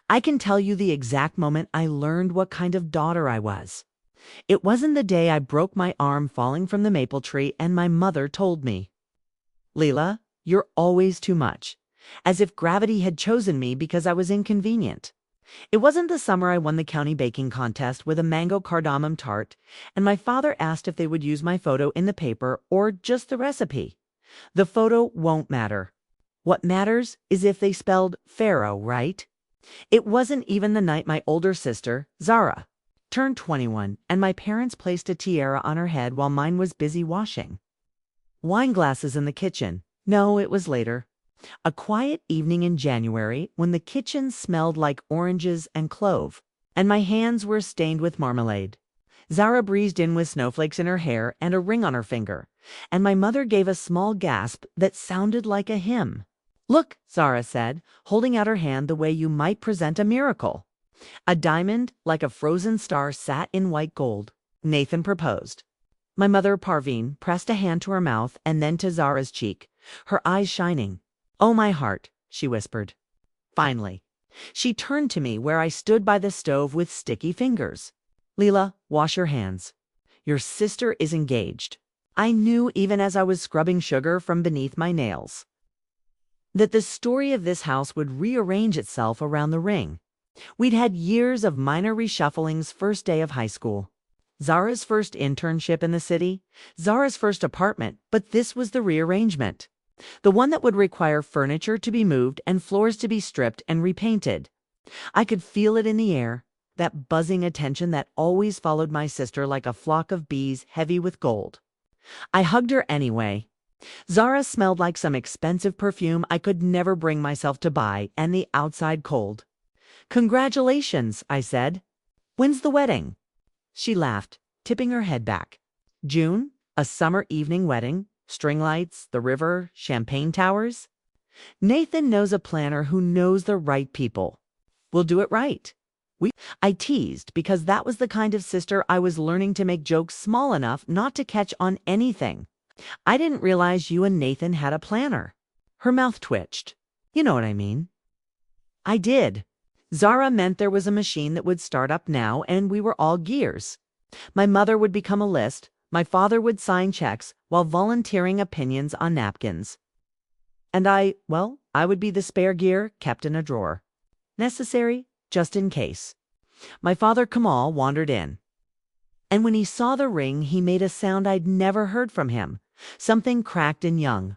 I can tell you the exact moment I learned what kind of daughter I was. It wasn't the day I broke my arm falling from the maple tree and my mother told me, "Leela, you're always too much," as if gravity had chosen me because I was inconvenient. It wasn't the summer I won the county baking contest with a mango cardamom tart, and my father asked if they would use my photo in the paper or just the recipe. The photo won't matter. What matters is if they spelled Pharaoh right. It wasn't even the night my older sister, Zara, turned 21, and my parents placed a tiara on her head while mine was busy washing wine glasses in the kitchen. No, it was later. A quiet evening in January when the kitchen smelled like oranges and clove, and my hands were stained with marmalade. Zara breezed in with snowflakes in her hair and a ring on her finger, and my mother gave a small gasp that sounded like a hymn. "Look," Zara said, holding out her hand the way you might present a miracle. A diamond, like a frozen star, sat in white gold. Nathan proposed. My mother, Parveen, pressed a hand to her mouth and then to Zara's cheek, her eyes shining. "Oh, my heart," she whispered. Finally. She turned to me where I stood by the stove with sticky fingers. "Leela, wash your hands. Your sister is engaged." I knew even as I was scrubbing sugar from beneath my nails that the story of this house would rearrange itself around the ring. We'd had years of minor reshufflings first day of high school. Zara's first internship in the city, Zara's first apartment, but this was the rearrangement. The one that would require furniture to be moved and floors to be stripped and repainted. I could feel it in the air, that buzzing attention that always followed my sister like a flock of bees heavy with gold. I hugged her anyway. Zara smelled like some expensive perfume I could never bring myself to buy, and the outside cold. "Congratulations," I said. "When's the wedding?" She laughed, tipping her head back. "June, a summer evening wedding, string lights, the river, champagne towers. Nathan knows a planner who knows the right people. We'll do it right." I teased because that was the kind of sister I was learning to make jokes small enough not to catch on anything. "I didn't realize you and Nathan had a planner." Her mouth twitched. "You know what I mean." I did. Zara meant there was a machine that would start up now, and we were all gears. My mother would become a list, my father would sign checks while volunteering opinions on napkins. And I would be the spare gear kept in a drawer. Necessary, just in case. My father Kamal wandered in. And when he saw the ring, he made a sound I'd never heard from him, something cracked and young.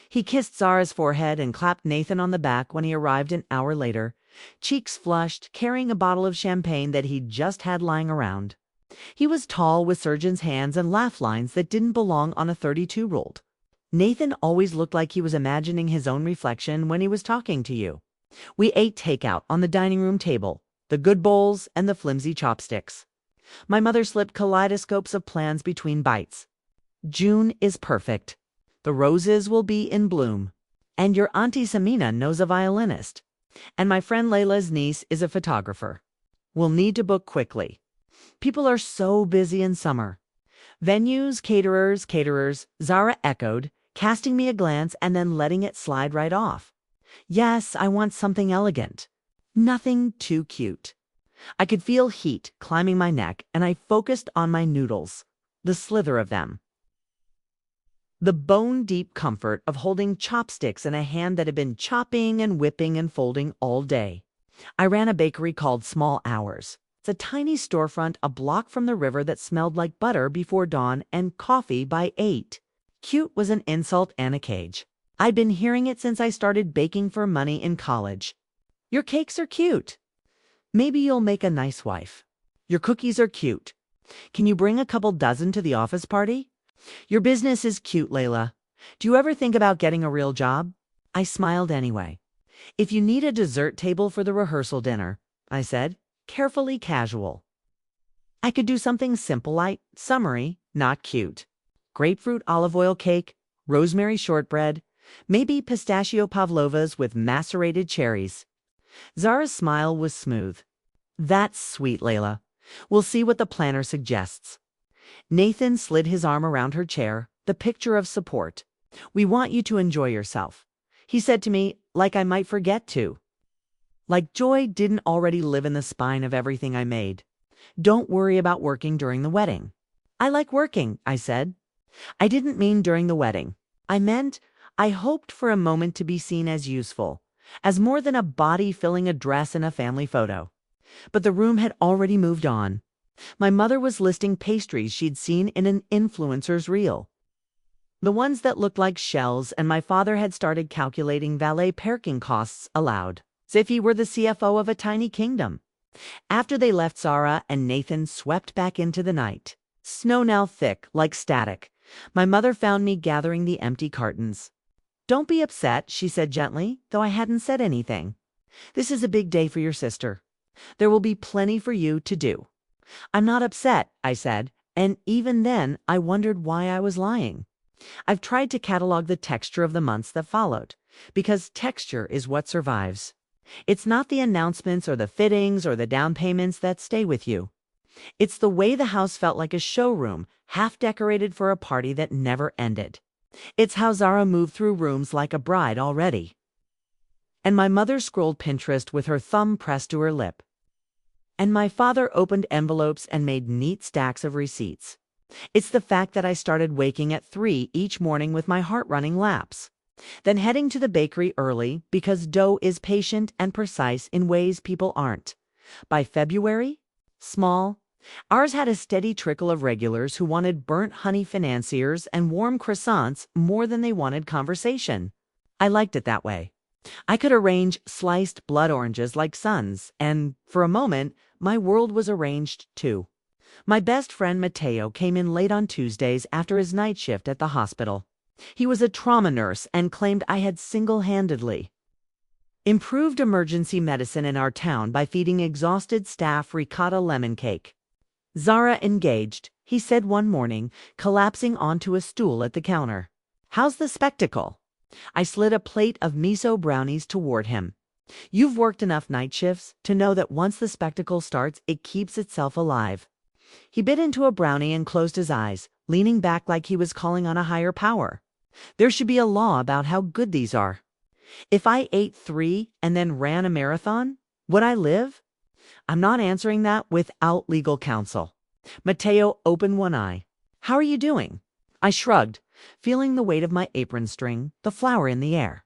He kissed Zara's forehead and clapped Nathan on the back when he arrived an hour later, cheeks flushed, carrying a bottle of champagne that he'd just had lying around. He was tall with surgeon's hands and laugh lines that didn't belong on a 32-year-old. Nathan always looked like he was imagining his own reflection when he was talking to you. We ate takeout on the dining room table, the good bowls and the flimsy chopsticks. My mother slipped kaleidoscopes of plans between bites. "June is perfect. The roses will be in bloom. And your Auntie Samina knows a violinist. And my friend Layla's niece is a photographer. We'll need to book quickly. People are so busy in summer." "Venues, caterers," Zara echoed, casting me a glance and then letting it slide right off. "Yes, I want something elegant. Nothing too cute." I could feel heat climbing my neck, and I focused on my noodles, the slither of them. The bone-deep comfort of holding chopsticks in a hand that had been chopping and whipping and folding all day. I ran a bakery called Small Hours. It's a tiny storefront a block from the river that smelled like butter before dawn and coffee by 8. Cute was an insult and a cage. I'd been hearing it since I started baking for money in college. "Your cakes are cute. Maybe you'll make a nice wife. Your cookies are cute. Can you bring a couple dozen to the office party? Your business is cute, Layla. Do you ever think about getting a real job?" I smiled anyway. "If you need a dessert table for the rehearsal dinner," I said, carefully casual. "I could do something simple like summery, not cute. Grapefruit olive oil cake, rosemary shortbread, maybe pistachio pavlovas with macerated cherries." Zara's smile was smooth. "That's sweet, Layla. We'll see what the planner suggests." Nathan slid his arm around her chair, the picture of support. "We want you to enjoy yourself," he said to me, like I might forget to. Like joy didn't already live in the spine of everything I made. Don't worry about working during the wedding. I like working, I said. I didn't mean during the wedding. I meant I hoped for a moment to be seen as useful, as more than a body filling a dress in a family photo. But the room had already moved on. My mother was listing pastries she'd seen in an influencer's reel. The ones that looked like shells, and my father had started calculating valet parking costs aloud, as if he were the CFO of a tiny kingdom. After they left, Zara and Nathan swept back into the night. Snow now thick, like static. My mother found me gathering the empty cartons. "Don't be upset," she said gently, though I hadn't said anything. "This is a big day for your sister. There will be plenty for you to do." "I'm not upset," I said, and even then I wondered why I was lying. I've tried to catalog the texture of the months that followed, because texture is what survives. It's not the announcements or the fittings or the down payments that stay with you. It's the way the house felt like a showroom, half decorated for a party that never ended. It's how Zara moved through rooms like a bride already. And my mother scrolled Pinterest with her thumb pressed to her lip. And my father opened envelopes and made neat stacks of receipts. It's the fact that I started waking at 3 each morning with my heart running laps, then heading to the bakery early because dough is patient and precise in ways people aren't. By February, small. Ours had a steady trickle of regulars who wanted burnt honey financiers and warm croissants more than they wanted conversation. I liked it that way. I could arrange sliced blood oranges like suns, and for a moment, my world was arranged too. My best friend Matteo came in late on Tuesdays after his night shift at the hospital. He was a trauma nurse and claimed I had single-handedly improved emergency medicine in our town by feeding exhausted staff ricotta lemon cake. "Zara engaged," he said one morning, collapsing onto a stool at the counter. "How's the spectacle?" I slid a plate of miso brownies toward him. "You've worked enough night shifts to know that once the spectacle starts, it keeps itself alive." He bit into a brownie and closed his eyes, leaning back like he was calling on a higher power. There should be a law about how good these are. If I ate 3 and then ran a marathon, would I live? I'm not answering that without legal counsel. Matteo opened one eye. "How are you doing?" I shrugged, feeling the weight of my apron string, the flower in the air.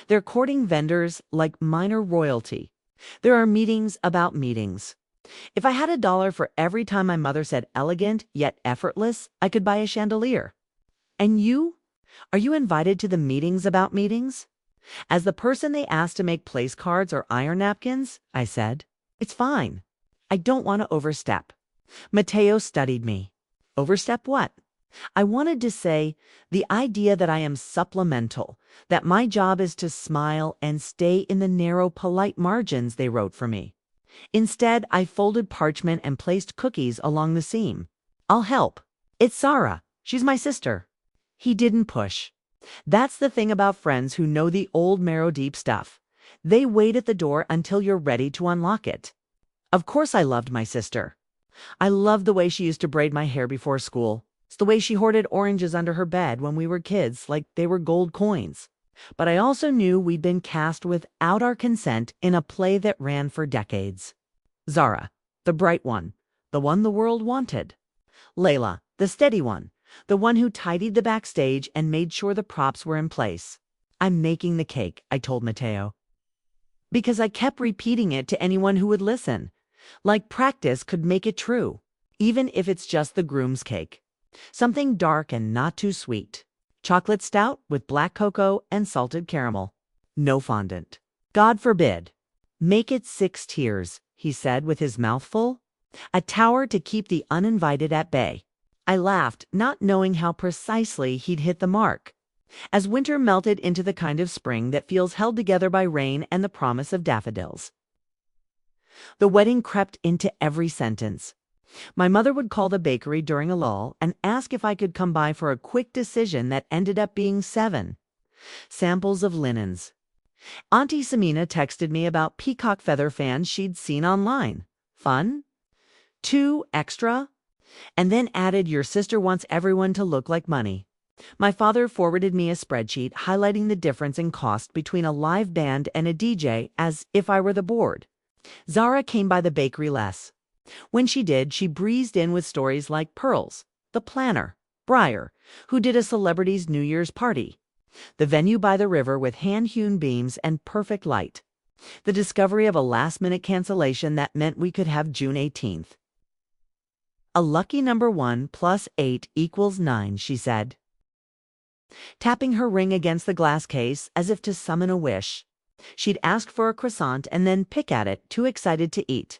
They're courting vendors like minor royalty. There are meetings about meetings. If I had $1 for every time my mother said elegant yet effortless, I could buy a chandelier. "And you? Are you invited to the meetings about meetings?" As the person they asked to make place cards or iron napkins, I said, "It's fine. I don't want to overstep." Matteo studied me. Overstep what? I wanted to say, the idea that I am supplemental, that my job is to smile and stay in the narrow, polite margins they wrote for me. Instead, I folded parchment and placed cookies along the seam. "I'll help. It's Zara. She's my sister." He didn't push. That's the thing about friends who know the old marrow deep stuff. They wait at the door until you're ready to unlock it. Of course I loved my sister. I loved the way she used to braid my hair before school. It's the way she hoarded oranges under her bed when we were kids like they were gold coins. But I also knew we'd been cast without our consent in a play that ran for decades. Zara, the bright one, the one the world wanted. Layla, the steady one, the one who tidied the backstage and made sure the props were in place. "I'm making the cake," I told Matteo. Because I kept repeating it to anyone who would listen. Like practice could make it true, even if it's just the groom's cake. Something dark and not too sweet. Chocolate stout with black cocoa and salted caramel. No fondant. God forbid. "Make it 6 tiers," he said with his mouth full. "A tower to keep the uninvited at bay." I laughed, not knowing how precisely he'd hit the mark. As winter melted into the kind of spring that feels held together by rain and the promise of daffodils. The wedding crept into every sentence. My mother would call the bakery during a lull and ask if I could come by for a quick decision that ended up being 7 samples of linens. Auntie Samina texted me about peacock feather fans she'd seen online. Fun? 2 extra? And then added, "Your sister wants everyone to look like money." My father forwarded me a spreadsheet highlighting the difference in cost between a live band and a DJ as if I were the board. Zara came by the bakery less. When she did, she breezed in with stories like Pearls, the planner, Briar, who did a celebrity's New Year's party, the venue by the river with hand-hewn beams and perfect light, the discovery of a last-minute cancellation that meant we could have June 18th. A lucky number 1 plus 8 equals 9, she said, tapping her ring against the glass case as if to summon a wish. She'd ask for a croissant and then pick at it, too excited to eat.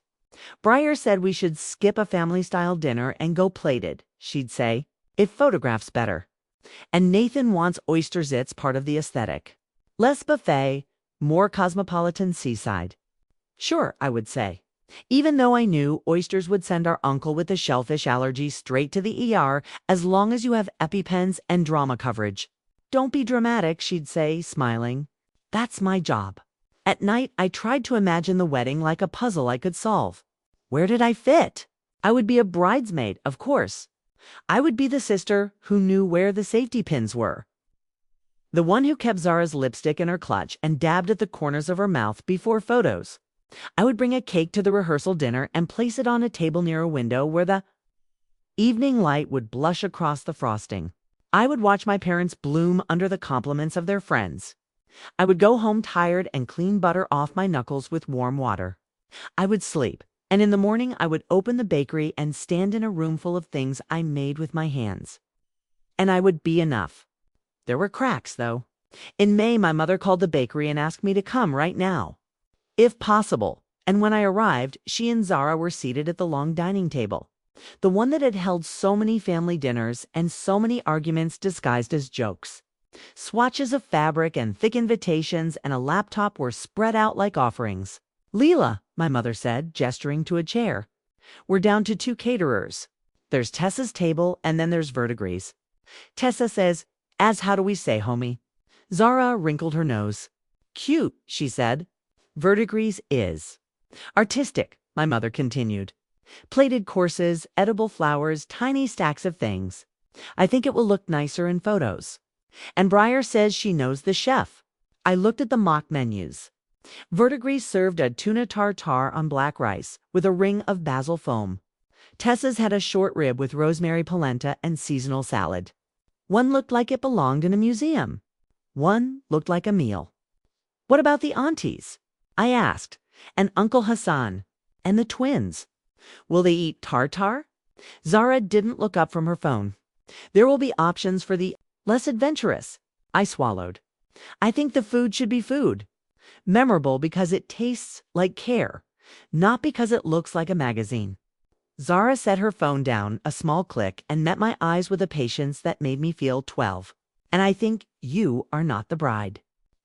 Briar said we should skip a family-style dinner and go plated, she'd say. It photographs better. And Nathan wants oyster zits part of the aesthetic. Less buffet, more cosmopolitan seaside. Sure, I would say. Even though I knew oysters would send our uncle with a shellfish allergy straight to the ER as long as you have EpiPens and drama coverage. Don't be dramatic, she'd say, smiling. That's my job. At night, I tried to imagine the wedding like a puzzle I could solve. Where did I fit? I would be a bridesmaid, of course. I would be the sister who knew where the safety pins were. The one who kept Zara's lipstick in her clutch and dabbed at the corners of her mouth before photos. I would bring a cake to the rehearsal dinner and place it on a table near a window where the evening light would blush across the frosting. I would watch my parents bloom under the compliments of their friends. I would go home tired and clean butter off my knuckles with warm water. I would sleep, and in the morning I would open the bakery and stand in a room full of things I made with my hands. And I would be enough. There were cracks, though. In May, my mother called the bakery and asked me to come right now, if possible, and when I arrived, she and Zara were seated at the long dining table, the one that had held so many family dinners and so many arguments disguised as jokes. Swatches of fabric and thick invitations and a laptop were spread out like offerings. Leela, my mother said, gesturing to a chair. We're down to 2 caterers. There's Tessa's table and then there's Verdigrease. Tessa says, as how do we say, homie? Zara wrinkled her nose. Cute, she said. Verdigrease is. Artistic, my mother continued. Plated courses, edible flowers, tiny stacks of things. I think it will look nicer in photos. And Briar says she knows the chef. I looked at the mock menus. Verdigrease served a tuna tartare on black rice with a ring of basil foam. Tessa's had a short rib with rosemary polenta and seasonal salad. One looked like it belonged in a museum. One looked like a meal. What about the aunties? I asked. And Uncle Hassan. And the twins. Will they eat tartare? Zara didn't look up from her phone. There will be options for the less adventurous. I swallowed. I think the food should be food. Memorable because it tastes like care, not because it looks like a magazine. Zara set her phone down, a small click, and met my eyes with a patience that made me feel 12. And I think you are not the bride.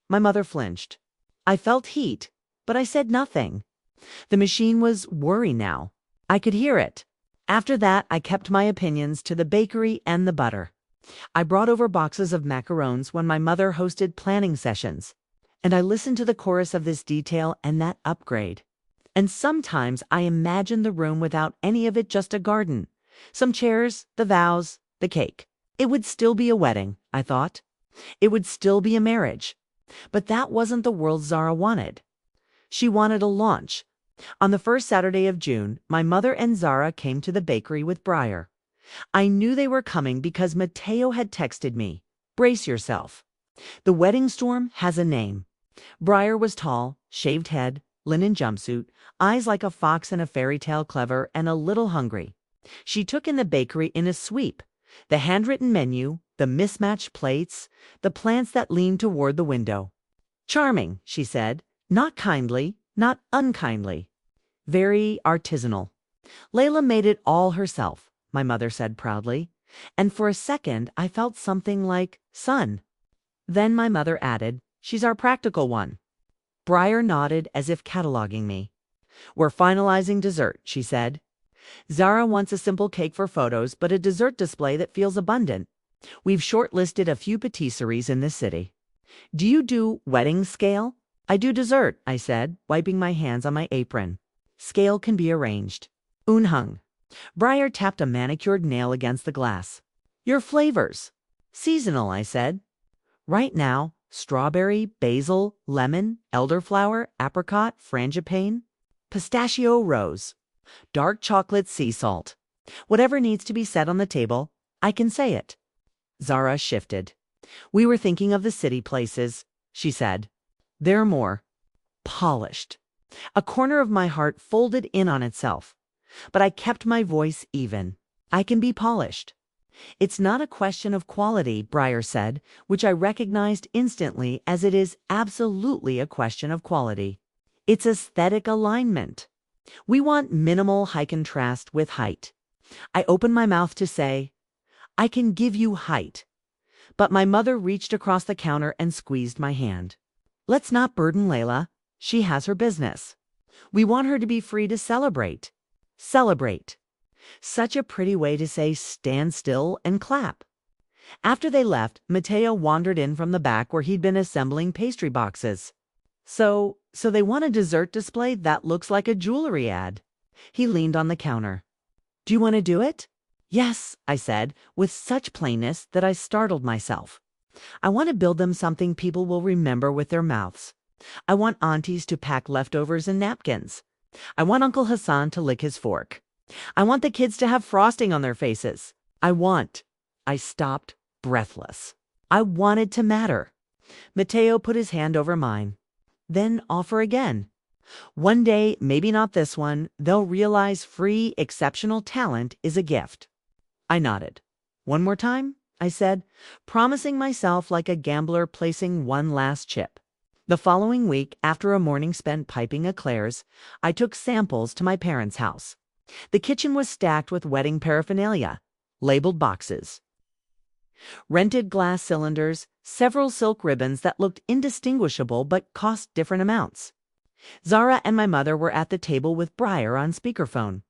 My mother flinched. I felt heat, but I said nothing. The machine was worried now. I could hear it. After that, I kept my opinions to the bakery and the butter. I brought over boxes of macarons when my mother hosted planning sessions, and I listened to the chorus of this detail and that upgrade. And sometimes I imagined the room without any of it, just a garden. Some chairs, the vows, the cake. It would still be a wedding, I thought. It would still be a marriage. But that wasn't the world Zara wanted. She wanted a launch. On the first Saturday of June, my mother and Zara came to the bakery with Briar. I knew they were coming because Mateo had texted me. Brace yourself. The wedding storm has a name. Briar was tall, shaved head, linen jumpsuit, eyes like a fox in a fairy tale, clever and a little hungry. She took in the bakery in a sweep. The handwritten menu, the mismatched plates, the plants that leaned toward the window. Charming, she said. Not kindly, not unkindly. Very artisanal. Layla made it all herself, my mother said proudly. And for a second, I felt something like son. Then my mother added, she's our practical one. Briar nodded as if cataloging me. We're finalizing dessert, she said. Zara wants a simple cake for photos, but a dessert display that feels abundant. We've shortlisted a few patisseries in this city. Do you do wedding scale? I do dessert, I said, wiping my hands on my apron. Scale can be arranged. Unhung. Briar tapped a manicured nail against the glass. Your flavors. Seasonal, I said. Right now, strawberry, basil, lemon, elderflower, apricot, frangipane, pistachio rose, dark chocolate sea salt. Whatever needs to be said on the table, I can say it. Zara shifted. We were thinking of the city places, she said. They're more polished. A corner of my heart folded in on itself. But I kept my voice even. I can be polished. It's not a question of quality, Breyer said, which I recognized instantly as it is absolutely a question of quality. It's aesthetic alignment. We want minimal high contrast with height. I opened my mouth to say, I can give you height. But my mother reached across the counter and squeezed my hand. Let's not burden Layla. She has her business. We want her to be free to celebrate. Celebrate. Such a pretty way to say stand still and clap. After they left, Mateo wandered in from the back where he'd been assembling pastry boxes. So they want a dessert display that looks like a jewelry ad. He leaned on the counter. Do you want to do it? Yes, I said, with such plainness that I startled myself. I want to build them something people will remember with their mouths. I want aunties to pack leftovers in napkins. I want Uncle Hassan to lick his fork. I want the kids to have frosting on their faces. I stopped, breathless. I wanted to matter. Mateo put his hand over mine. Then offer again. One day, maybe not this one, they'll realize free, exceptional talent is a gift. I nodded. One more time, I said, promising myself like a gambler placing one last chip. The following week, after a morning spent piping eclairs, I took samples to my parents' house. The kitchen was stacked with wedding paraphernalia, labeled boxes, rented glass cylinders, several silk ribbons that looked indistinguishable but cost different amounts. Zara and my mother were at the table with Breyer on speakerphone.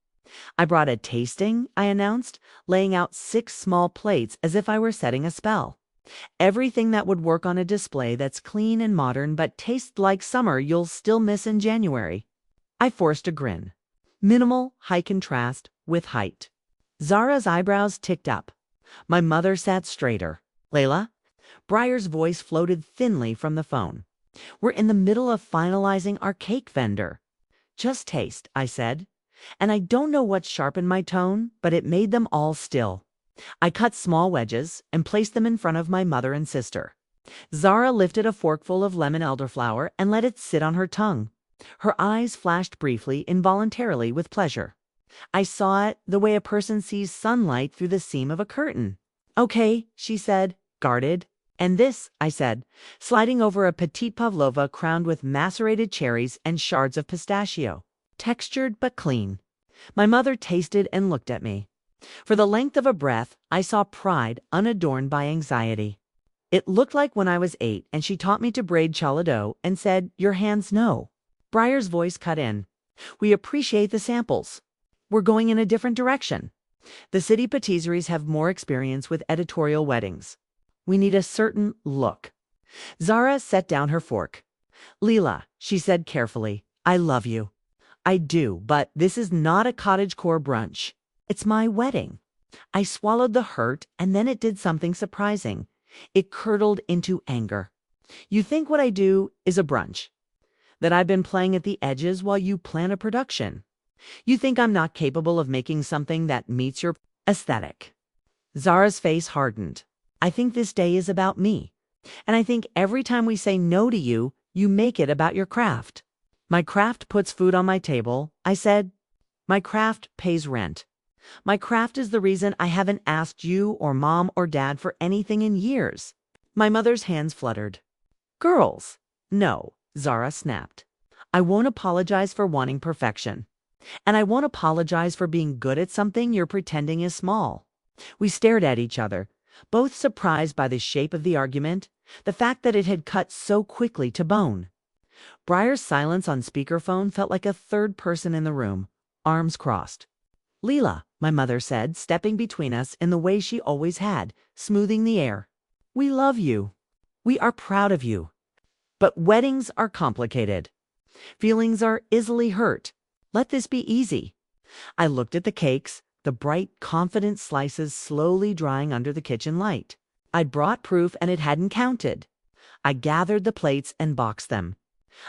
I brought a tasting, I announced, laying out 6 small plates as if I were setting a spell. Everything that would work on a display that's clean and modern but tastes like summer you'll still miss in January. I forced a grin. Minimal, high contrast, with height. Zara's eyebrows ticked up. My mother sat straighter. Layla? Breyer's voice floated thinly from the phone. We're in the middle of finalizing our cake vendor. Just taste, I said. And I don't know what sharpened my tone, but it made them all still. I cut small wedges and placed them in front of my mother and sister. Zara lifted a forkful of lemon elderflower and let it sit on her tongue. Her eyes flashed briefly, involuntarily, with pleasure. I saw it the way a person sees sunlight through the seam of a curtain. Okay, she said, guarded. And this, I said, sliding over a petite pavlova crowned with macerated cherries and shards of pistachio. Textured but clean. My mother tasted and looked at me. For the length of a breath, I saw pride unadorned by anxiety. It looked like when I was 8 and she taught me to braid chalado and said, your hands know. Breyer's voice cut in. We appreciate the samples. We're going in a different direction. The city patisseries have more experience with editorial weddings. We need a certain look. Zara set down her fork. Leela, she said carefully, I love you. I do, but this is not a cottagecore brunch. It's my wedding. I swallowed the hurt, and then it did something surprising. It curdled into anger. You think what I do is a brunch? That I've been playing at the edges while you plan a production? You think I'm not capable of making something that meets your aesthetic? Zara's face hardened. I think this day is about me. And I think every time we say no to you, you make it about your craft. My craft puts food on my table, I said. My craft pays rent. My craft is the reason I haven't asked you or mom or dad for anything in years. My mother's hands fluttered. Girls. No, Zara snapped. I won't apologize for wanting perfection. And I won't apologize for being good at something you're pretending is small. We stared at each other, both surprised by the shape of the argument, the fact that it had cut so quickly to bone. Breyer's silence on speakerphone felt like a third person in the room, arms crossed. Leela, my mother said, stepping between us in the way she always had, smoothing the air. We love you. We are proud of you. But weddings are complicated. Feelings are easily hurt. Let this be easy. I looked at the cakes, the bright, confident slices slowly drying under the kitchen light. I'd brought proof and it hadn't counted. I gathered the plates and boxed them.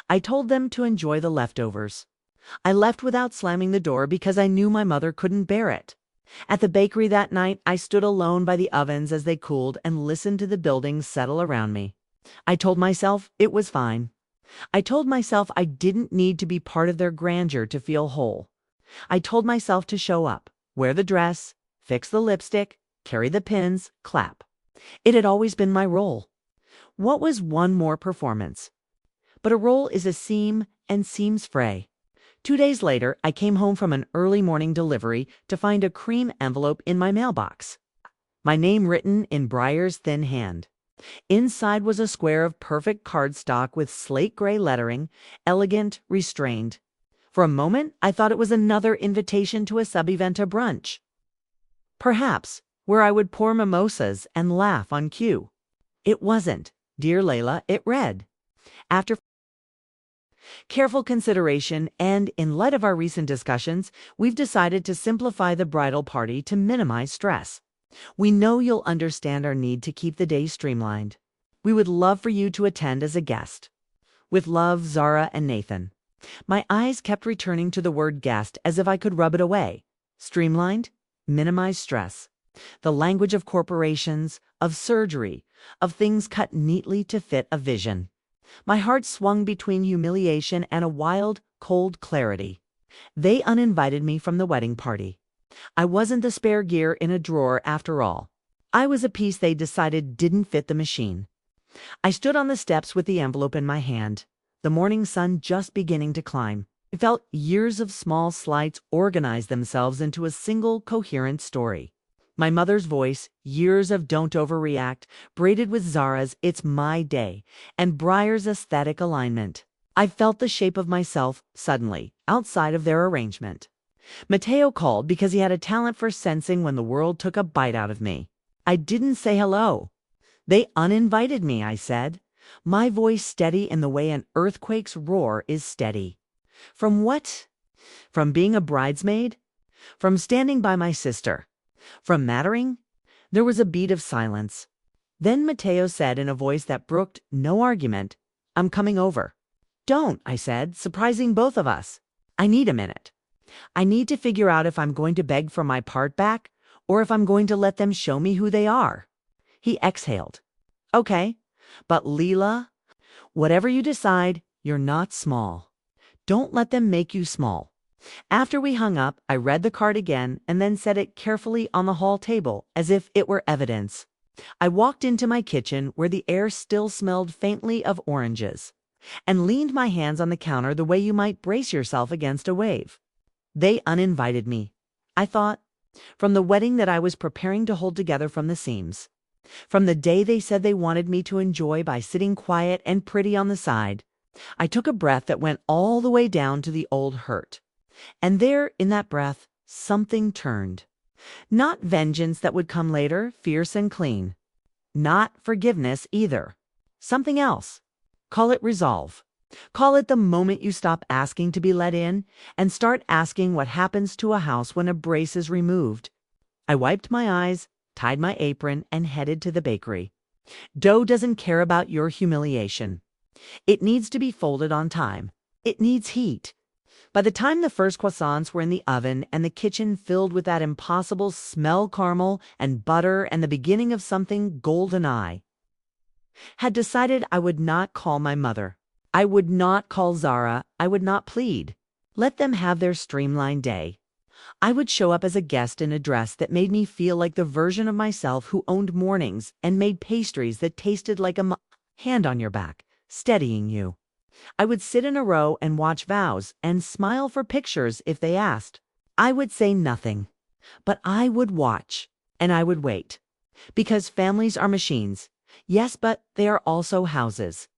I told them to enjoy the leftovers. I left without slamming the door because I knew my mother couldn't bear it. At the bakery that night, I stood alone by the ovens as they cooled and listened to the buildings settle around me. I told myself it was fine. I told myself I didn't need to be part of their grandeur to feel whole. I told myself to show up, wear the dress, fix the lipstick, carry the pins, clap. It had always been my role. What was one more performance? But a role is a seam, and seams fray. 2 days later, I came home from an early morning delivery to find a cream envelope in my mailbox. My name written in Briar's thin hand. Inside was a square of perfect cardstock with slate gray lettering, elegant, restrained. For a moment, I thought it was another invitation to a sub-event brunch. Perhaps, where I would pour mimosas and laugh on cue. It wasn't. Dear Layla, it read. After careful consideration and in light of our recent discussions, we've decided to simplify the bridal party to minimize stress. We know you'll understand our need to keep the day streamlined. We would love for you to attend as a guest. With love, Zara and Nathan. My eyes kept returning to the word guest as if I could rub it away. Streamlined, minimize stress. The language of corporations, of surgery, of things cut neatly to fit a vision. My heart swung between humiliation and a wild, cold clarity. They uninvited me from the wedding party. I wasn't the spare gear in a drawer after all. I was a piece they decided didn't fit the machine. I stood on the steps with the envelope in my hand, the morning sun just beginning to climb. I felt years of small slights organize themselves into a single coherent story. My mother's voice, years of don't overreact, braided with Zara's it's my day, and Briar's aesthetic alignment. I felt the shape of myself, suddenly, outside of their arrangement. Mateo called because he had a talent for sensing when the world took a bite out of me. I didn't say hello. They uninvited me, I said, my voice steady in the way an earthquake's roar is steady. From what? From being a bridesmaid? From standing by my sister? From mattering? There was a beat of silence. Then Mateo said in a voice that brooked no argument, I'm coming over. Don't, I said, surprising both of us. I need a minute. I need to figure out if I'm going to beg for my part back or if I'm going to let them show me who they are. He exhaled. Okay, but Leela, whatever you decide, you're not small. Don't let them make you small. After we hung up, I read the card again and then set it carefully on the hall table as if it were evidence. I walked into my kitchen where the air still smelled faintly of oranges and leaned my hands on the counter the way you might brace yourself against a wave. They uninvited me, I thought, from the wedding that I was preparing to hold together from the seams. From the day they said they wanted me to enjoy by sitting quiet and pretty on the side. I took a breath that went all the way down to the old hurt. And there, in that breath, something turned. Not vengeance that would come later, fierce and clean. Not forgiveness either. Something else. Call it resolve. Call it the moment you stop asking to be let in and start asking what happens to a house when a brace is removed. I wiped my eyes, tied my apron, and headed to the bakery. Dough doesn't care about your humiliation. It needs to be folded on time. It needs heat. By the time the first croissants were in the oven and the kitchen filled with that impossible smell caramel and butter and the beginning of something golden, I had decided I would not call my mother. I would not call Zara. I would not plead. Let them have their streamlined day. I would show up as a guest in a dress that made me feel like the version of myself who owned mornings and made pastries that tasted like a hand on your back, steadying you. I would sit in a row and watch vows and smile for pictures if they asked. I would say nothing, but I would watch and I would wait. Because families are machines. Yes, but they are also houses.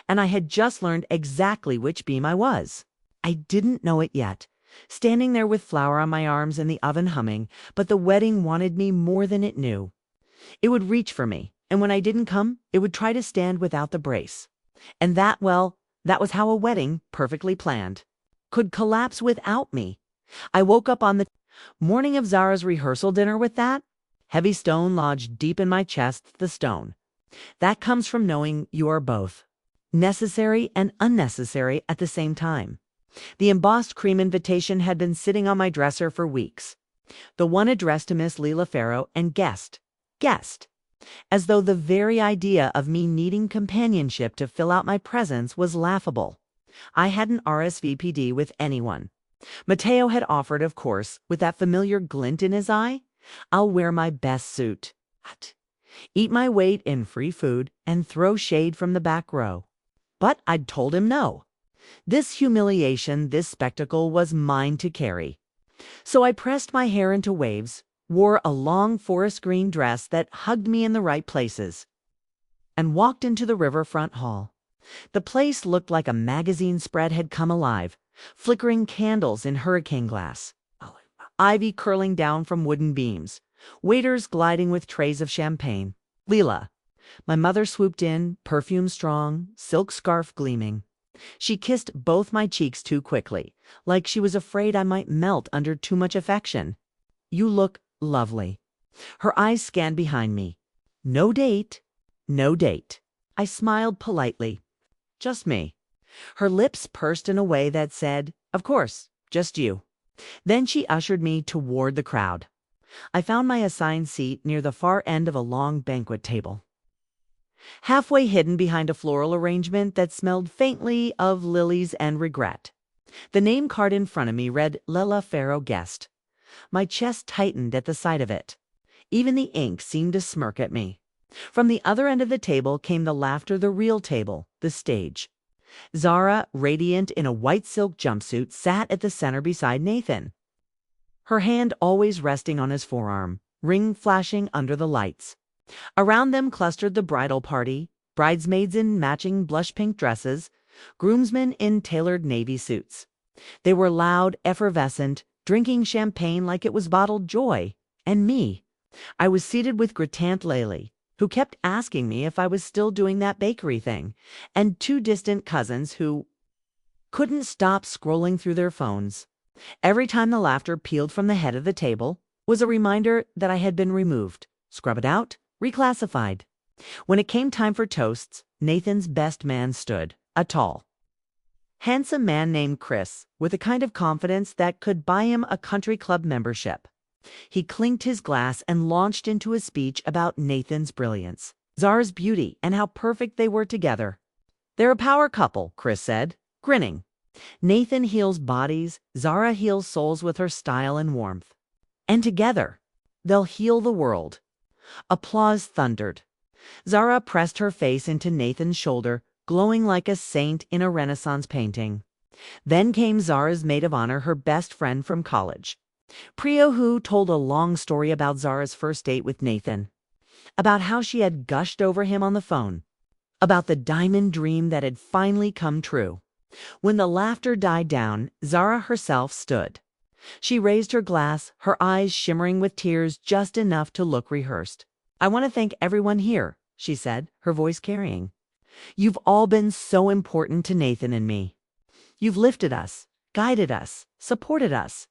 And I had just learned exactly which beam I was. I didn't know it yet, standing there with flour on my arms and the oven humming, but the wedding wanted me more than it knew. It would reach for me, and when I didn't come, it would try to stand without the brace. And that, well, that was how a wedding, perfectly planned, could collapse without me. I woke up on the morning of Zara's rehearsal dinner with that. heavy stone lodged deep in my chest, the stone. That comes from knowing you are both necessary and unnecessary at the same time. The embossed cream invitation had been sitting on my dresser for weeks. The one addressed to Miss Leila Farrow and guest. As though the very idea of me needing companionship to fill out my presence was laughable. I hadn't RSVP'd with anyone. Mateo had offered, of course, with that familiar glint in his eye. I'll wear my best suit. Eat my weight in free food and throw shade from the back row. But I'd told him no. This humiliation, this spectacle was mine to carry. So I pressed my hair into waves, wore a long forest green dress that hugged me in the right places, and walked into the riverfront hall. The place looked like a magazine spread had come alive, flickering candles in hurricane glass, ivy curling down from wooden beams, waiters gliding with trays of champagne. Leila. My mother swooped in, perfume strong, silk scarf gleaming. She kissed both my cheeks too quickly, like she was afraid I might melt under too much affection. You look lovely. Her eyes scanned behind me. No date. No date. I smiled politely. Just me. Her lips pursed in a way that said, of course, just you. Then she ushered me toward the crowd. I found my assigned seat near the far end of a long banquet table, halfway hidden behind a floral arrangement that smelled faintly of lilies and regret. The name card in front of me read Leila Farrow Guest. My chest tightened at the sight of it. Even the ink seemed to smirk at me. From the other end of the table came the laughter, the real table, the stage. Zara, radiant in a white silk jumpsuit, sat at the center beside Nathan, her hand always resting on his forearm, ring flashing under the lights. Around them clustered the bridal party, bridesmaids in matching blush pink dresses, groomsmen in tailored navy suits. They were loud, effervescent, drinking champagne like it was bottled joy. And me. I was seated with Tante Lely, who kept asking me if I was still doing that bakery thing, and two distant cousins who couldn't stop scrolling through their phones. Every time the laughter peeled from the head of the table was a reminder that I had been removed, scrubbed out, reclassified. When it came time for toasts, Nathan's best man stood, a tall, handsome man named Chris, with a kind of confidence that could buy him a country club membership. He clinked his glass and launched into a speech about Nathan's brilliance, Zara's beauty, and how perfect they were together. They're a power couple, Chris said, grinning. Nathan heals bodies, Zara heals souls with her style and warmth. And together, they'll heal the world. Applause thundered. Zara pressed her face into Nathan's shoulder, glowing like a saint in a Renaissance painting. Then came Zara's maid of honor, her best friend from college, Priya, who told a long story about Zara's first date with Nathan, about how she had gushed over him on the phone, about the diamond dream that had finally come true. When the laughter died down, Zara herself stood. She raised her glass, her eyes shimmering with tears just enough to look rehearsed. I want to thank everyone here, she said, her voice carrying. You've all been so important to Nathan and me. You've lifted us, guided us, supported us.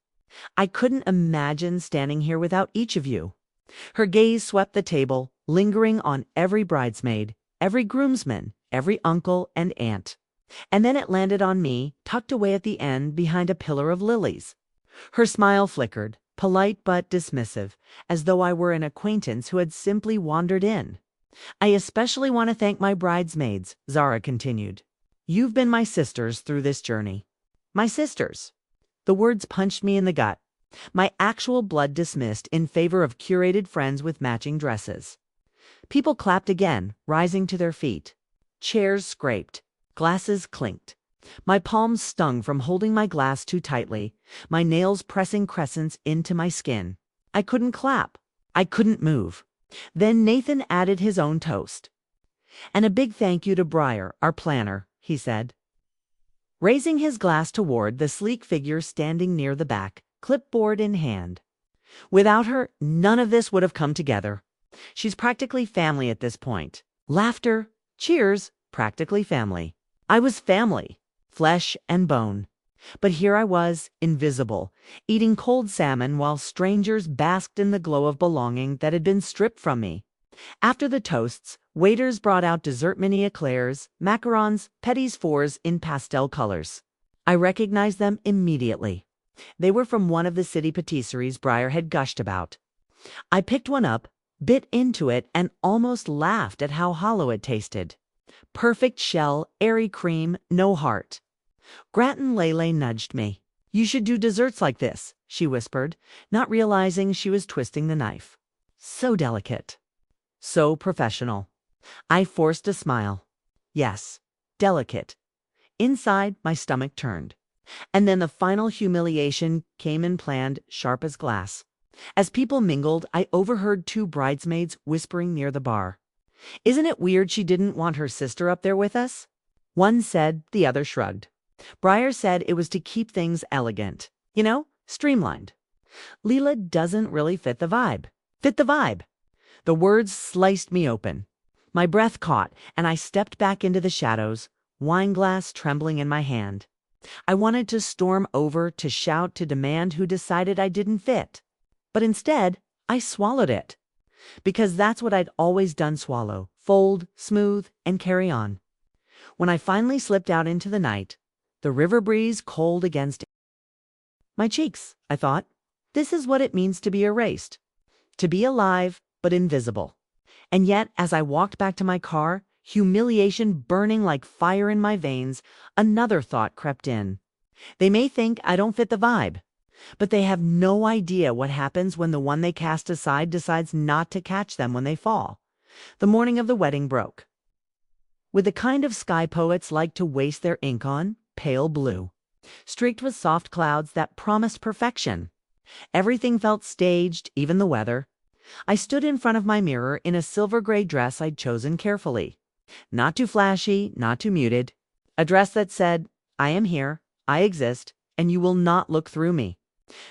I couldn't imagine standing here without each of you. Her gaze swept the table, lingering on every bridesmaid, every groomsman, every uncle and aunt. And then it landed on me, tucked away at the end behind a pillar of lilies. Her smile flickered, polite but dismissive, as though I were an acquaintance who had simply wandered in. I especially want to thank my bridesmaids, Zara continued. You've been my sisters through this journey. My sisters. The words punched me in the gut. My actual blood dismissed in favor of curated friends with matching dresses. People clapped again, rising to their feet. Chairs scraped. Glasses clinked. My palms stung from holding my glass too tightly, my nails pressing crescents into my skin. I couldn't clap. I couldn't move. Then Nathan added his own toast. And a big thank you to Briar, our planner, he said, raising his glass toward the sleek figure standing near the back, clipboard in hand. Without her, none of this would have come together. She's practically family at this point. Laughter, cheers, practically family. I was family, flesh and bone. But here I was, invisible, eating cold salmon while strangers basked in the glow of belonging that had been stripped from me. After the toasts, waiters brought out dessert mini eclairs, macarons, petits fours in pastel colors. I recognized them immediately. They were from one of the city patisseries Briar had gushed about. I picked one up, bit into it, and almost laughed at how hollow it tasted. Perfect shell, airy cream, no heart. Grattan Lele nudged me. "You should do desserts like this," she whispered, not realizing she was twisting the knife. So delicate. So professional. I forced a smile. Yes, delicate. Inside, my stomach turned. And then the final humiliation came in planned, sharp as glass. As people mingled, I overheard two bridesmaids whispering near the bar. "Isn't it weird she didn't want her sister up there with us?" One said, the other shrugged. Briar said it was to keep things elegant. You know, streamlined. Leela doesn't really fit the vibe. Fit the vibe. The words sliced me open. My breath caught, and I stepped back into the shadows, wine glass trembling in my hand. I wanted to storm over, to shout, to demand who decided I didn't fit. But instead, I swallowed it. Because that's what I'd always done: swallow, fold, smooth, and carry on. When I finally slipped out into the night, the river breeze cold against my cheeks, I thought, this is what it means to be erased. To be alive, but invisible. And yet, as I walked back to my car, humiliation burning like fire in my veins, another thought crept in. They may think I don't fit the vibe, but they have no idea what happens when the one they cast aside decides not to catch them when they fall. The morning of the wedding broke. With the kind of sky poets like to waste their ink on, pale blue, streaked with soft clouds that promised perfection. Everything felt staged, even the weather. I stood in front of my mirror in a silver gray dress I'd chosen carefully. Not too flashy, not too muted. A dress that said, "I am here, I exist, and you will not look through me."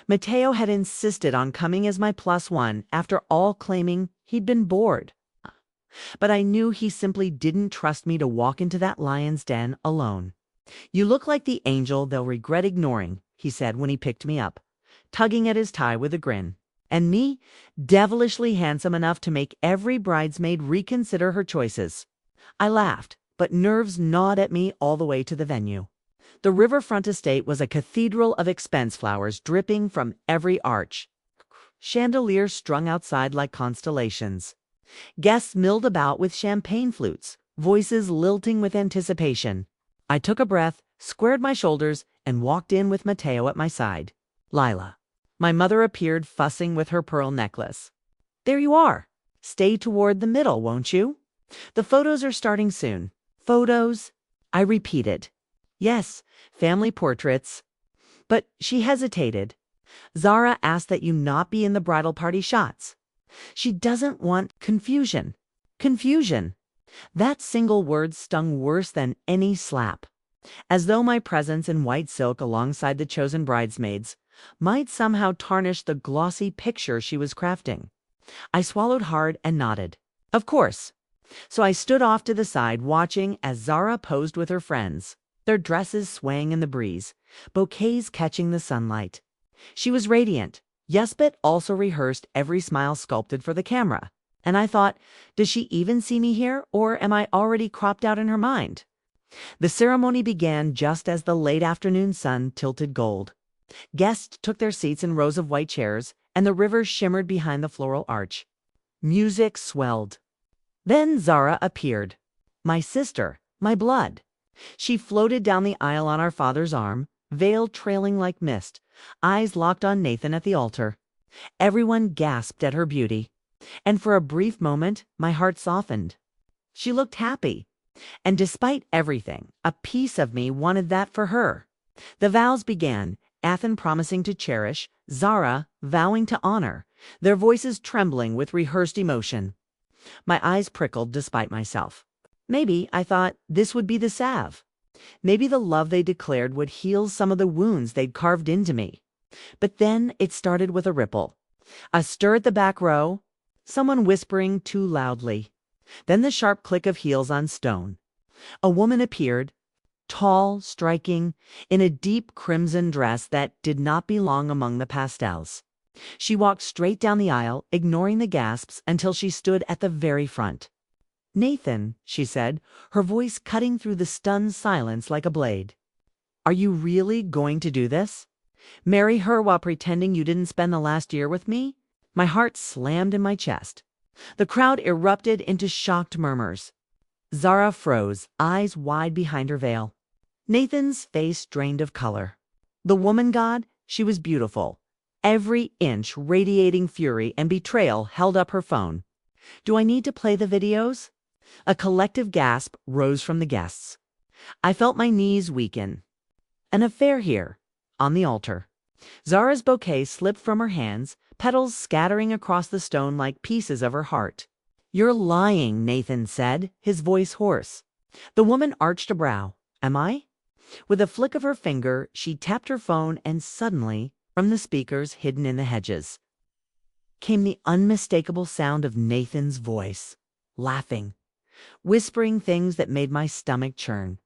Mateo had insisted on coming as my +1 after all, claiming he'd been bored. But I knew he simply didn't trust me to walk into that lion's den alone. "You look like the angel they'll regret ignoring," he said when he picked me up, tugging at his tie with a grin. And me, devilishly handsome enough to make every bridesmaid reconsider her choices. I laughed, but nerves gnawed at me all the way to the venue. The riverfront estate was a cathedral of expense flowers dripping from every arch. Chandeliers strung outside like constellations. Guests milled about with champagne flutes, voices lilting with anticipation. I took a breath, squared my shoulders, and walked in with Mateo at my side. "Lila." My mother appeared, fussing with her pearl necklace. "There you are. Stay toward the middle, won't you? The photos are starting soon." "Photos?" I repeated. "Yes, family portraits." But she hesitated. "Zara asked that you not be in the bridal party shots. She doesn't want confusion." Confusion. That single word stung worse than any slap. As though my presence in white silk alongside the chosen bridesmaids might somehow tarnish the glossy picture she was crafting. I swallowed hard and nodded. Of course. So I stood off to the side, watching as Zara posed with her friends, their dresses swaying in the breeze, bouquets catching the sunlight. She was radiant. Yesbet also rehearsed every smile sculpted for the camera. And I thought, does she even see me here, or am I already cropped out in her mind? The ceremony began just as the late afternoon sun tilted gold. Guests took their seats in rows of white chairs, and the river shimmered behind the floral arch. Music swelled. Then Zara appeared. My sister, my blood. She floated down the aisle on our father's arm, veil trailing like mist, eyes locked on Nathan at the altar. Everyone gasped at her beauty, and for a brief moment my heart softened. She looked happy, and despite everything, a piece of me wanted that for her. The vows began, Athen promising to cherish, Zara vowing to honor, their voices trembling with rehearsed emotion. My eyes prickled despite myself. Maybe, I thought, this would be the salve. Maybe the love they declared would heal some of the wounds they'd carved into me. But then it started with a ripple. A stir at the back row, someone whispering too loudly. Then the sharp click of heels on stone. A woman appeared, tall, striking, in a deep crimson dress that did not belong among the pastels. She walked straight down the aisle, ignoring the gasps, until she stood at the very front. "Nathan," she said, her voice cutting through the stunned silence like a blade. "Are you really going to do this? Marry her while pretending you didn't spend the last year with me?" My heart slammed in my chest. The crowd erupted into shocked murmurs. Zara froze, eyes wide behind her veil. Nathan's face drained of color. The woman god, she was beautiful. Every inch radiating fury and betrayal, held up her phone. "Do I need to play the videos?" A collective gasp rose from the guests. I felt my knees weaken. An affair here, on the altar. Zara's bouquet slipped from her hands, petals scattering across the stone like pieces of her heart. "You're lying," Nathan said, his voice hoarse. The woman arched a brow. "Am I?" With a flick of her finger, she tapped her phone, and suddenly, from the speakers hidden in the hedges, came the unmistakable sound of Nathan's voice, laughing, whispering things that made my stomach churn.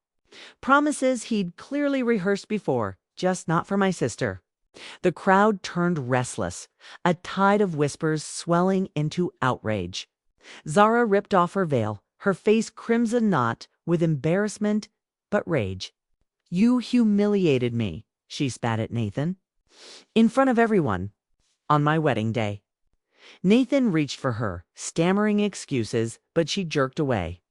Promises he'd clearly rehearsed before, just not for my sister. The crowd turned restless, a tide of whispers swelling into outrage. Zara ripped off her veil, her face crimson not with embarrassment but rage. "You humiliated me," she spat at Nathan. "In front of everyone. On my wedding day." Nathan reached for her, stammering excuses, but she jerked away.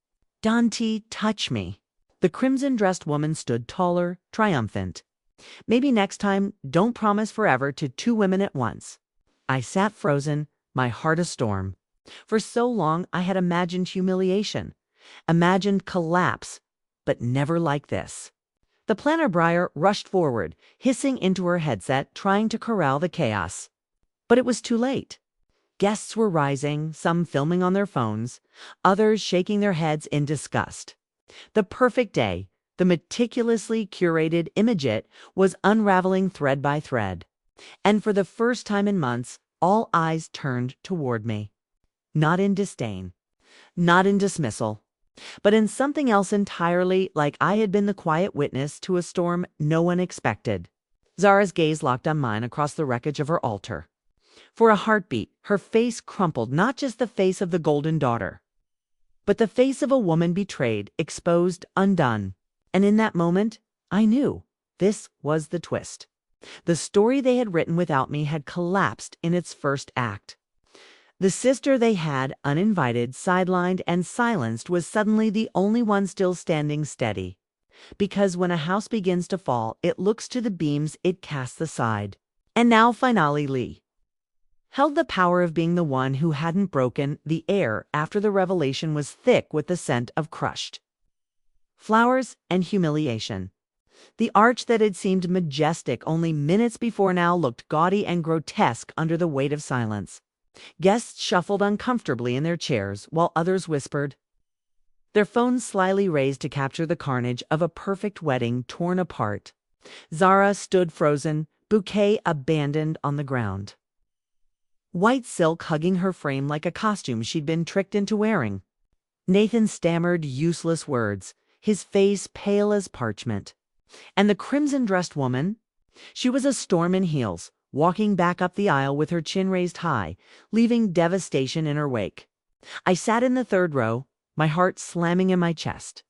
"Dante, touch me." The crimson-dressed woman stood taller, triumphant. "Maybe next time, don't promise forever to two women at once." I sat frozen, my heart a storm. For so long I had imagined humiliation, imagined collapse, but never like this. The planner Briar rushed forward, hissing into her headset, trying to corral the chaos. But it was too late. Guests were rising, some filming on their phones, others shaking their heads in disgust. The perfect day, the meticulously curated image, was unraveling thread by thread. And for the first time in months, all eyes turned toward me. Not in disdain, not in dismissal, but in something else entirely, like I had been the quiet witness to a storm no one expected. Zara's gaze locked on mine across the wreckage of her altar. For a heartbeat, her face crumpled, not just the face of the golden daughter, but the face of a woman betrayed, exposed, undone. And in that moment, I knew this was the twist. The story they had written without me had collapsed in its first act. The sister they had, uninvited, sidelined, and silenced, was suddenly the only one still standing steady. Because when a house begins to fall, it looks to the beams it casts aside. And now finale Lee held the power of being the one who hadn't broken. The air after the revelation was thick with the scent of crushed flowers and humiliation. The arch that had seemed majestic only minutes before now looked gaudy and grotesque under the weight of silence. Guests shuffled uncomfortably in their chairs while others whispered, their phones slyly raised to capture the carnage of a perfect wedding torn apart. Zara stood frozen, bouquet abandoned on the ground. White silk hugging her frame like a costume she'd been tricked into wearing. Nathan stammered useless words, his face pale as parchment. And the crimson-dressed woman? She was a storm in heels, walking back up the aisle with her chin raised high, leaving devastation in her wake. I sat in the third row, my heart slamming in my chest.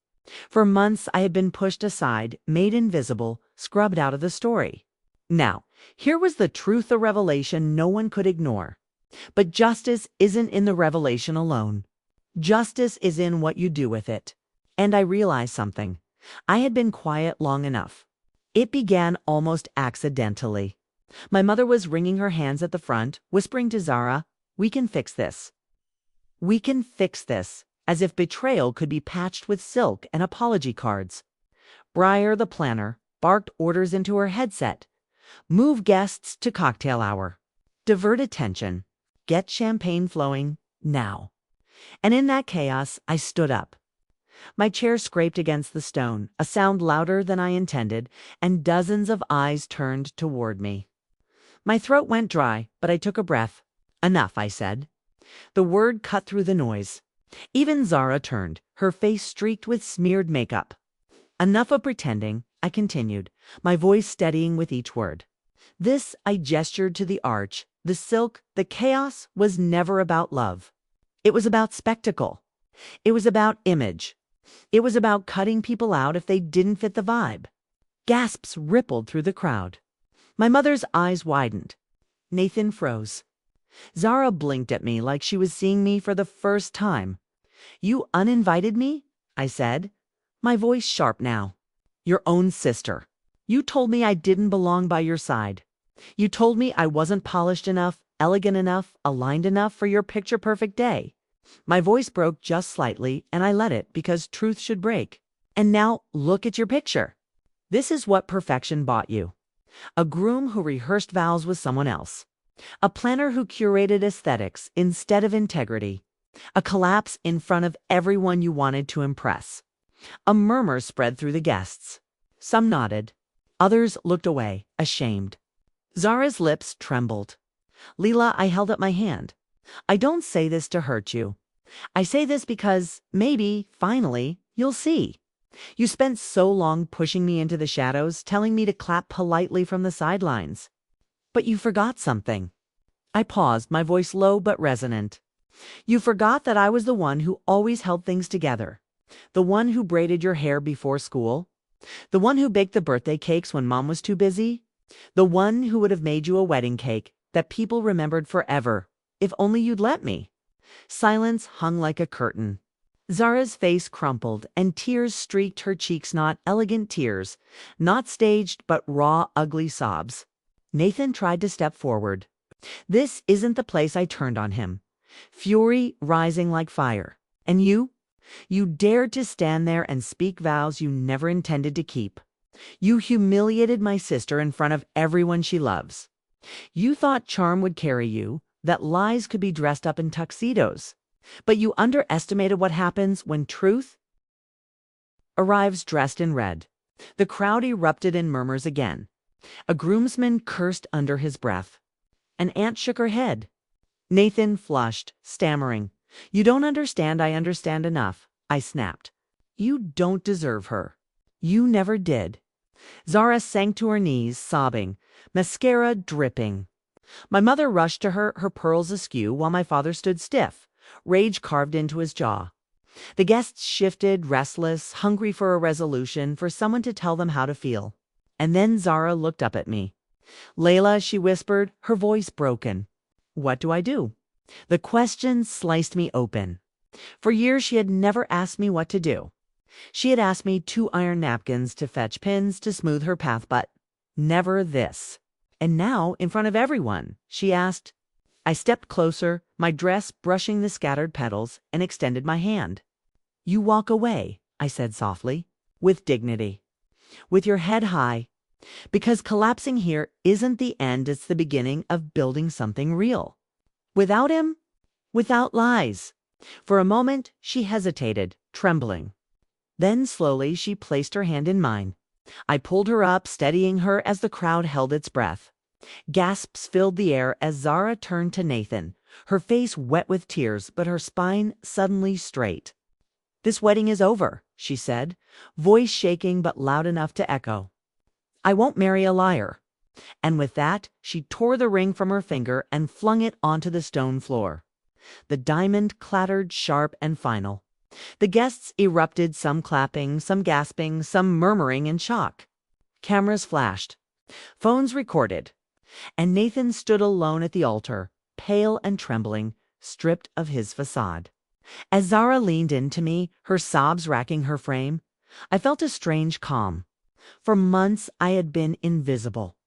For months I had been pushed aside, made invisible, scrubbed out of the story. Now, here was the truth, a revelation no one could ignore. But justice isn't in the revelation alone. Justice is in what you do with it. And I realized something. I had been quiet long enough. It began almost accidentally. My mother was wringing her hands at the front, whispering to Zara, "We can fix this. We can fix this," as if betrayal could be patched with silk and apology cards. Briar, the planner, barked orders into her headset. Move guests to cocktail hour. Divert attention. Get champagne flowing now. And in that chaos, I stood up. My chair scraped against the stone, a sound louder than I intended, and dozens of eyes turned toward me. My throat went dry, but I took a breath. "Enough," I said. The word cut through the noise. Even Zara turned, her face streaked with smeared makeup. Enough of pretending, I continued, my voice steadying with each word. This, I gestured to the arch, the silk, the chaos, was never about love. It was about spectacle. It was about image. It was about cutting people out if they didn't fit the vibe. Gasps rippled through the crowd. My mother's eyes widened. Nathan froze. Zara blinked at me like she was seeing me for the first time. "You uninvited me?" I said, my voice sharp now. "Your own sister. You told me I didn't belong by your side. You told me I wasn't polished enough, elegant enough, aligned enough for your picture-perfect day." My voice broke just slightly, and I let it because truth should break. "And now look at your picture. This is what perfection bought you. A groom who rehearsed vows with someone else. A planner who curated aesthetics instead of integrity. A collapse in front of everyone you wanted to impress." A murmur spread through the guests. Some nodded. Others looked away, ashamed. Zara's lips trembled. "Leela," I held up my hand. "I don't say this to hurt you. I say this because, maybe, finally, you'll see. You spent so long pushing me into the shadows, telling me to clap politely from the sidelines. But you forgot something." I paused, my voice low but resonant. "You forgot that I was the one who always held things together. The one who braided your hair before school. The one who baked the birthday cakes when mom was too busy. The one who would have made you a wedding cake that people remembered forever, if only you'd let me." Silence hung like a curtain. Zara's face crumpled, and tears streaked her cheeks, not elegant tears, not staged but raw, ugly sobs. Nathan tried to step forward. This isn't the place. I turned on him, fury rising like fire. "And you? You dared to stand there and speak vows you never intended to keep. You humiliated my sister in front of everyone she loves. You thought charm would carry you, that lies could be dressed up in tuxedos. But you underestimated what happens when truth arrives dressed in red." The crowd erupted in murmurs again. A groomsman cursed under his breath. An aunt shook her head. Nathan flushed, stammering. "You don't understand. I understand enough," I snapped. "You don't deserve her. You never did." Zara sank to her knees, sobbing, mascara dripping. My mother rushed to her, her pearls askew, while my father stood stiff, rage carved into his jaw. The guests shifted, restless, hungry for a resolution, for someone to tell them how to feel. And then Zara looked up at me. "Layla," she whispered, her voice broken. "What do I do?" The question sliced me open. For years she had never asked me what to do. She had asked me to iron napkins, to fetch pins, to smooth her path, but never this. And now, in front of everyone, she asked. I stepped closer, my dress brushing the scattered petals, and extended my hand. "You walk away," I said softly, with dignity, with your head high, because collapsing here isn't the end, it's the beginning of building something real. Without him, without lies. For a moment, she hesitated, trembling. Then slowly she placed her hand in mine. I pulled her up, steadying her as the crowd held its breath. Gasps filled the air as Zara turned to Nathan, her face wet with tears, but her spine suddenly straight. "This wedding is over," she said, voice shaking but loud enough to echo. "I won't marry a liar." And with that, she tore the ring from her finger and flung it onto the stone floor. The diamond clattered sharp and final. The guests erupted, some clapping, some gasping, some murmuring in shock. Cameras flashed. Phones recorded. And Nathan stood alone at the altar, pale and trembling, stripped of his facade. As Zara leaned into me, her sobs racking her frame, I felt a strange calm. For months I had been invisible.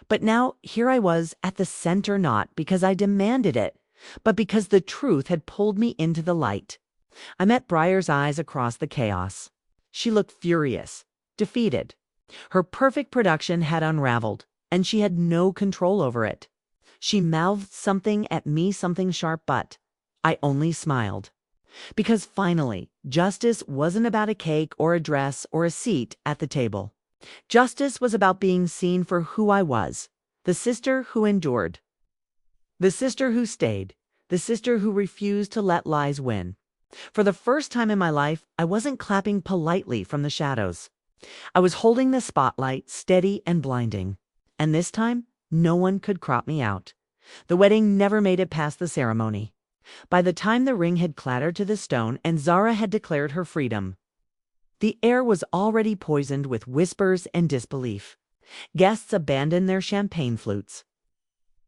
But now here I was at the center, not because I demanded it, but because the truth had pulled me into the light. I met Briar's eyes across the chaos. She looked furious, defeated. Her perfect production had unraveled, and she had no control over it. She mouthed something at me, something sharp, but I only smiled. Because finally, justice wasn't about a cake or a dress or a seat at the table. Justice was about being seen for who I was, the sister who endured, the sister who stayed, the sister who refused to let lies win. For the first time in my life, I wasn't clapping politely from the shadows. I was holding the spotlight, steady and blinding. And this time, no one could crop me out. The wedding never made it past the ceremony. By the time the ring had clattered to the stone and Zara had declared her freedom, the air was already poisoned with whispers and disbelief. Guests abandoned their champagne flutes,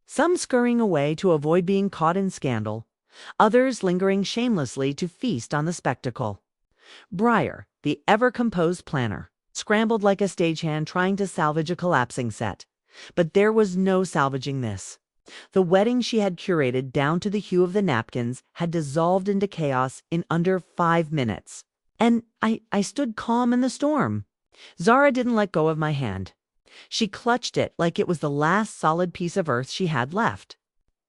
some scurrying away to avoid being caught in scandal, others lingering shamelessly to feast on the spectacle. Breyer, the ever-composed planner, scrambled like a stagehand trying to salvage a collapsing set. But there was no salvaging this. The wedding she had curated down to the hue of the napkins had dissolved into chaos in under 5 minutes. And I stood calm in the storm. Zara didn't let go of my hand. She clutched it like it was the last solid piece of earth she had left.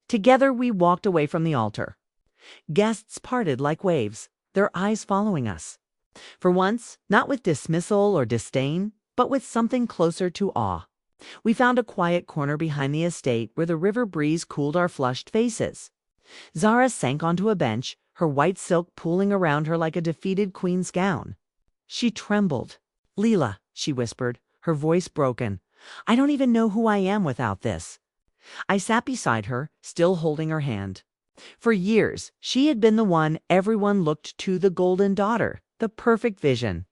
Together we walked away from the altar. Guests parted like waves, their eyes following us. For once, not with dismissal or disdain, but with something closer to awe. We found a quiet corner behind the estate where the river breeze cooled our flushed faces. Zara sank onto a bench, her white silk pooling around her like a defeated queen's gown. She trembled. "Leela," she whispered, her voice broken, "I don't even know who I am without this." I sat beside her, still holding her hand. For years, she had been the one everyone looked to, the golden daughter, the perfect vision.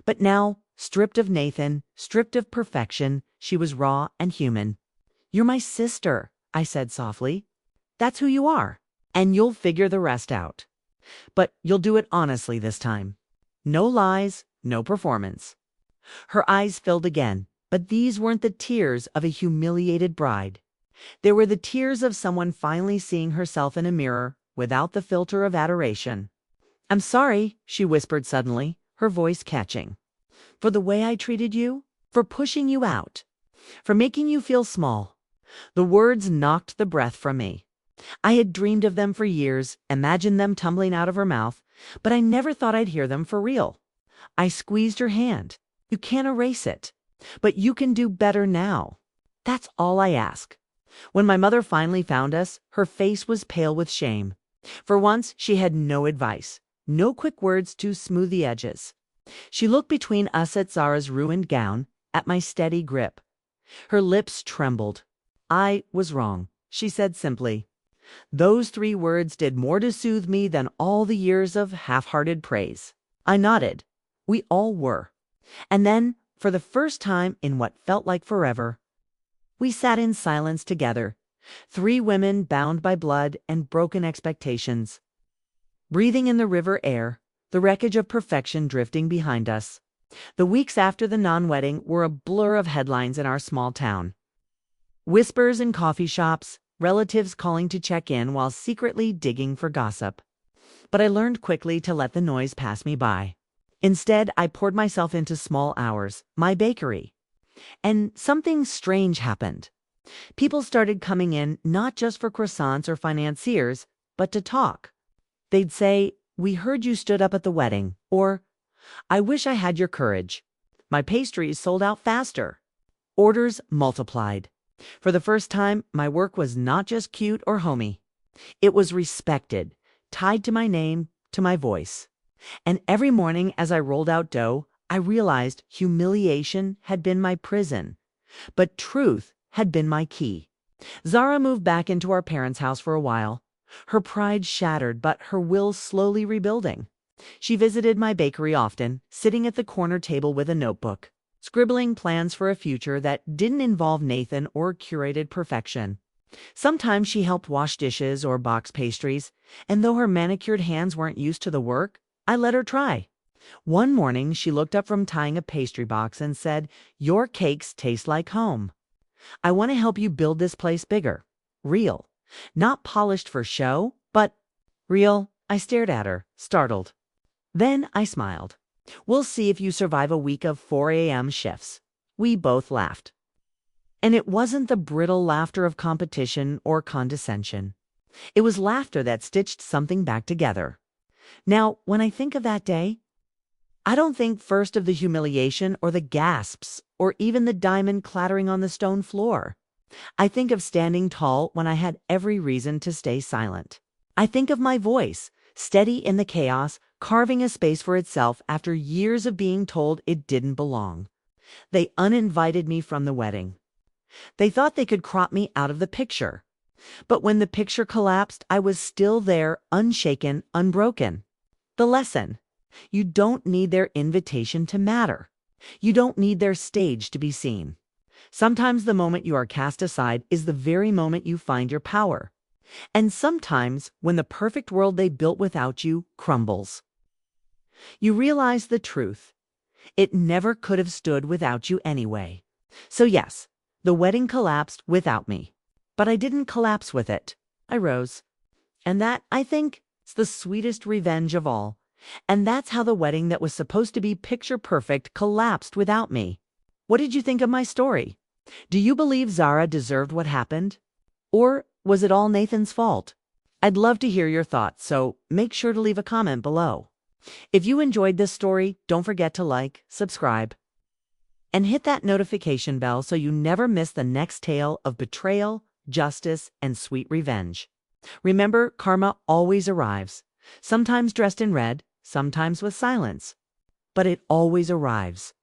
But now, stripped of Nathan, stripped of perfection, she was raw and human. "You're my sister," I said softly. "That's who you are, and you'll figure the rest out. But you'll do it honestly this time. No lies, no performance." Her eyes filled again, but these weren't the tears of a humiliated bride. They were the tears of someone finally seeing herself in a mirror without the filter of adoration. "I'm sorry," she whispered suddenly, her voice catching. "For the way I treated you, for pushing you out, for making you feel small." The words knocked the breath from me. I had dreamed of them for years, imagined them tumbling out of her mouth, but I never thought I'd hear them for real. I squeezed her hand. "You can't erase it, but you can do better now. That's all I ask." When my mother finally found us, her face was pale with shame. For once, she had no advice, no quick words to smooth the edges. She looked between us at Zara's ruined gown, at my steady grip. Her lips trembled. "I was wrong," she said simply. Those 3 words did more to soothe me than all the years of half-hearted praise. I nodded. We all were. And then, for the first time in what felt like forever, we sat in silence together, 3 women bound by blood and broken expectations, breathing in the river air, the wreckage of perfection drifting behind us. The weeks after the non-wedding were a blur of headlines in our small town. Whispers in coffee shops, relatives calling to check in while secretly digging for gossip. But I learned quickly to let the noise pass me by. Instead, I poured myself into small hours, my bakery. And something strange happened. People started coming in not just for croissants or financiers, but to talk. They'd say, "We heard you stood up at the wedding," or "I wish I had your courage. My pastries sold out faster." Orders multiplied. For the first time, my work was not just cute or homey. It was respected, tied to my name, to my voice. And every morning as I rolled out dough, I realized humiliation had been my prison, but truth had been my key. Zara moved back into our parents' house for a while, her pride shattered but her will slowly rebuilding. She visited my bakery often, sitting at the corner table with a notebook, scribbling plans for a future that didn't involve Nathan or curated perfection. Sometimes she helped wash dishes or box pastries, and though her manicured hands weren't used to the work, I let her try. One morning, she looked up from tying a pastry box and said, "Your cakes taste like home. I want to help you build this place bigger. Real. Not polished for show, but real." I stared at her, startled. Then I smiled. "We'll see if you survive a week of 4 a.m. shifts." We both laughed. And it wasn't the brittle laughter of competition or condescension. It was laughter that stitched something back together. Now, when I think of that day, I don't think first of the humiliation or the gasps or even the diamond clattering on the stone floor. I think of standing tall when I had every reason to stay silent. I think of my voice, steady in the chaos, carving a space for itself after years of being told it didn't belong. They uninvited me from the wedding. They thought they could crop me out of the picture. But when the picture collapsed, I was still there, unshaken, unbroken. The lesson: you don't need their invitation to matter. You don't need their stage to be seen. Sometimes the moment you are cast aside is the very moment you find your power. And sometimes when the perfect world they built without you crumbles, you realize the truth. It never could have stood without you anyway. So yes, the wedding collapsed without me. But I didn't collapse with it. I rose. And that, I think, is the sweetest revenge of all. And that's how the wedding that was supposed to be picture perfect collapsed without me. What did you think of my story? Do you believe Zara deserved what happened? Or was it all Nathan's fault? I'd love to hear your thoughts, so make sure to leave a comment below. If you enjoyed this story, don't forget to like, subscribe, and hit that notification bell so you never miss the next tale of betrayal, justice, and sweet revenge. Remember, karma always arrives, sometimes dressed in red, sometimes with silence, but it always arrives.